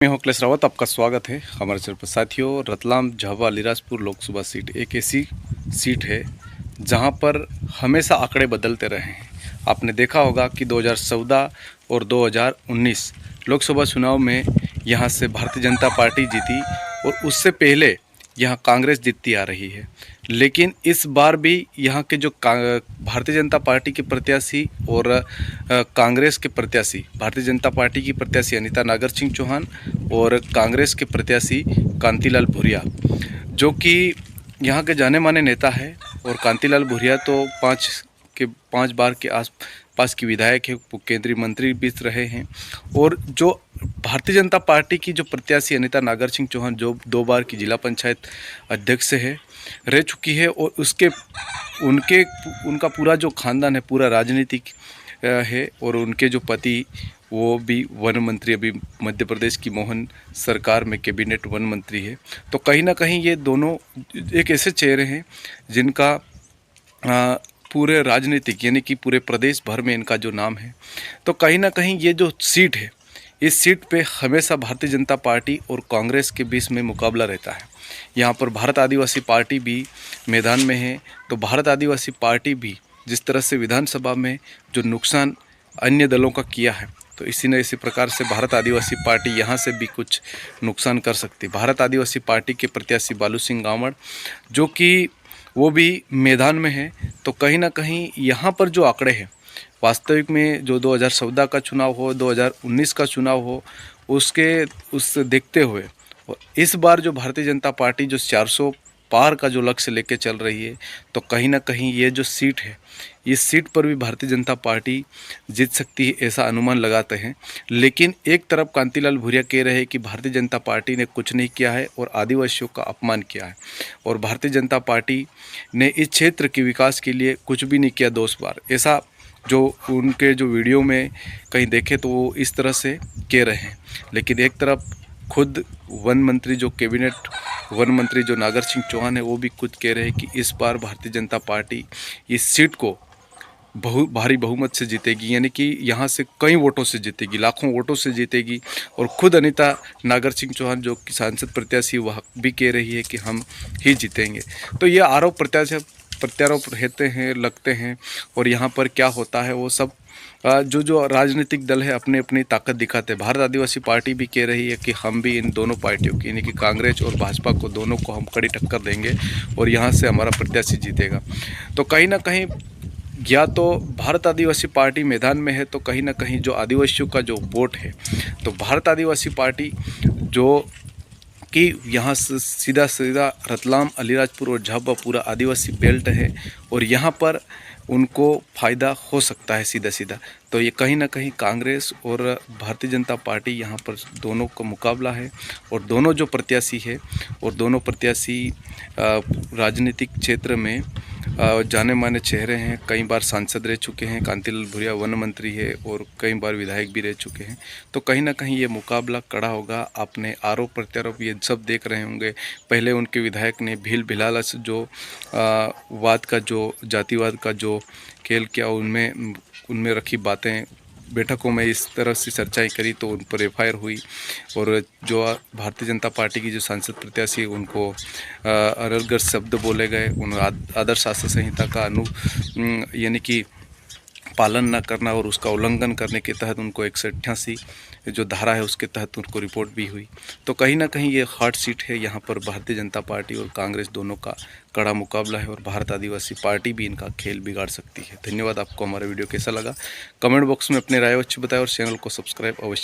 मैं हूं अखिलेश रावत। आपका स्वागत है हमारे चैनल पर। साथियों, रतलाम झाबुआ अलीराजपुर लोकसभा सीट एक ऐसी सीट है जहां पर हमेशा आंकड़े बदलते रहे हैं। आपने देखा होगा कि 2014 और 2019 लोकसभा चुनाव में यहां से भारतीय जनता पार्टी जीती और उससे पहले यहां कांग्रेस जीतती आ रही है। लेकिन इस बार भी यहां के जो भारतीय जनता पार्टी के प्रत्याशी और कांग्रेस के प्रत्याशी, भारतीय जनता पार्टी की प्रत्याशी अनीता नागर सिंह चौहान और कांग्रेस के प्रत्याशी कांतिलाल भूरिया, जो कि यहाँ के जाने माने नेता है। और कांतिलाल भूरिया तो पाँच बार के आसपास की विधायक है, केंद्रीय मंत्री भी रहे हैं। और जो भारतीय जनता पार्टी की जो प्रत्याशी अनीता नागर सिंह चौहान, जो 2 बार की जिला पंचायत अध्यक्ष है रह चुकी है, और उनका पूरा जो खानदान है पूरा राजनीतिक है। और उनके जो पति वो भी वन मंत्री, अभी मध्य प्रदेश की मोहन सरकार में कैबिनेट वन मंत्री है। तो कहीं ना कहीं ये दोनों एक ऐसे चेहरे हैं जिनका पूरे राजनीतिक यानी कि पूरे प्रदेश भर में इनका जो नाम है। तो कहीं ना कहीं ये जो सीट है, इस सीट पे हमेशा भारतीय जनता पार्टी और कांग्रेस के बीच में मुकाबला रहता है। यहाँ पर भारत आदिवासी पार्टी भी मैदान में है। तो भारत आदिवासी पार्टी भी जिस तरह से विधानसभा में जो नुकसान अन्य दलों का किया है, तो इसी प्रकार से भारत आदिवासी पार्टी यहाँ से भी कुछ नुकसान कर सकती है। भारत आदिवासी पार्टी के प्रत्याशी बालू सिंह गांवड़, जो कि वो भी मैदान में है। तो कहीं ना कहीं यहाँ पर जो आंकड़े हैं, वास्तविक में जो 2014 का चुनाव हो, 2019 का चुनाव हो, उससे देखते हुए और इस बार जो भारतीय जनता पार्टी जो 400 पार का जो लक्ष्य लेके चल रही है, तो कहीं ना कहीं ये जो सीट है, इस सीट पर भी भारतीय जनता पार्टी जीत सकती है, ऐसा अनुमान लगाते हैं। लेकिन एक तरफ कांतिलाल भूरिया कह रहे हैं कि भारतीय जनता पार्टी ने कुछ नहीं किया है और आदिवासियों का अपमान किया है, और भारतीय जनता पार्टी ने इस क्षेत्र के विकास के लिए कुछ भी नहीं किया 2 बार, ऐसा जो उनके जो वीडियो में कहीं देखे तो वो इस तरह से कह रहे हैं। लेकिन एक तरफ खुद वन मंत्री, जो कैबिनेट वन मंत्री जो नागर सिंह चौहान है, वो भी खुद कह रहे हैं कि इस बार भारतीय जनता पार्टी इस सीट को भारी बहुमत से जीतेगी, यानी कि यहाँ से कई वोटों से जीतेगी, लाखों वोटों से जीतेगी। और खुद अनीता नागर सिंह चौहान जो कि सांसद प्रत्याशी, वह भी कह रही है कि हम ही जीतेंगे। तो ये आरोप प्रत्यारोप रहते हैं, लगते हैं। और यहाँ पर क्या होता है वो सब जो राजनीतिक दल है अपनी अपनी ताकत दिखाते हैं। भारत आदिवासी पार्टी भी कह रही है कि हम भी इन दोनों पार्टियों की, यानी कि कांग्रेस और भाजपा को, दोनों को हम कड़ी टक्कर देंगे और यहाँ से हमारा प्रत्याशी जीतेगा। तो कहीं ना कहीं या तो भारत आदिवासी पार्टी मैदान में है, तो कहीं ना कहीं जो आदिवासियों का जो वोट है, तो भारत आदिवासी पार्टी जो कि यहाँ से सीधा सीधा रतलाम, अलीराजपुर और झाबुआ पूरा आदिवासी बेल्ट है, और यहाँ पर उनको फ़ायदा हो सकता है सीधा सीधा। तो ये कहीं ना कहीं कांग्रेस और भारतीय जनता पार्टी, यहाँ पर दोनों का मुकाबला है। और दोनों जो प्रत्याशी है, और दोनों प्रत्याशी राजनीतिक क्षेत्र में जाने माने चेहरे हैं, कई बार सांसद रह चुके हैं। कांतिलाल भूरिया वन मंत्री है और कई बार विधायक भी रह चुके हैं। तो कहीं ना कहीं ये मुकाबला कड़ा होगा। आपने आरोप प्रत्यारोप ये सब देख रहे होंगे। पहले उनके विधायक ने भील भिलाला से जो वाद का, जो जातिवाद का जो खेल किया, उनमें रखी बातें बैठकों में इस तरह से चर्चाएं करी, तो उन पर एफआईआर हुई। और जो भारतीय जनता पार्टी की जो सांसद प्रत्याशी, उनको अरलगर शब्द बोले गए। उन आदर्श आचार संहिता का यानी कि पालन न करना और उसका उल्लंघन करने के तहत उनको 188 जो धारा है उसके तहत उनको रिपोर्ट भी हुई। तो कहीं ना कहीं ये हॉट सीट है। यहाँ पर भारतीय जनता पार्टी और कांग्रेस दोनों का कड़ा मुकाबला है, और भारत आदिवासी पार्टी भी इनका खेल बिगाड़ सकती है। धन्यवाद। आपको हमारा वीडियो कैसा लगा कमेंट बॉक्स में अपने राय अवश्य बताएं, और चैनल को सब्सक्राइब अवश्य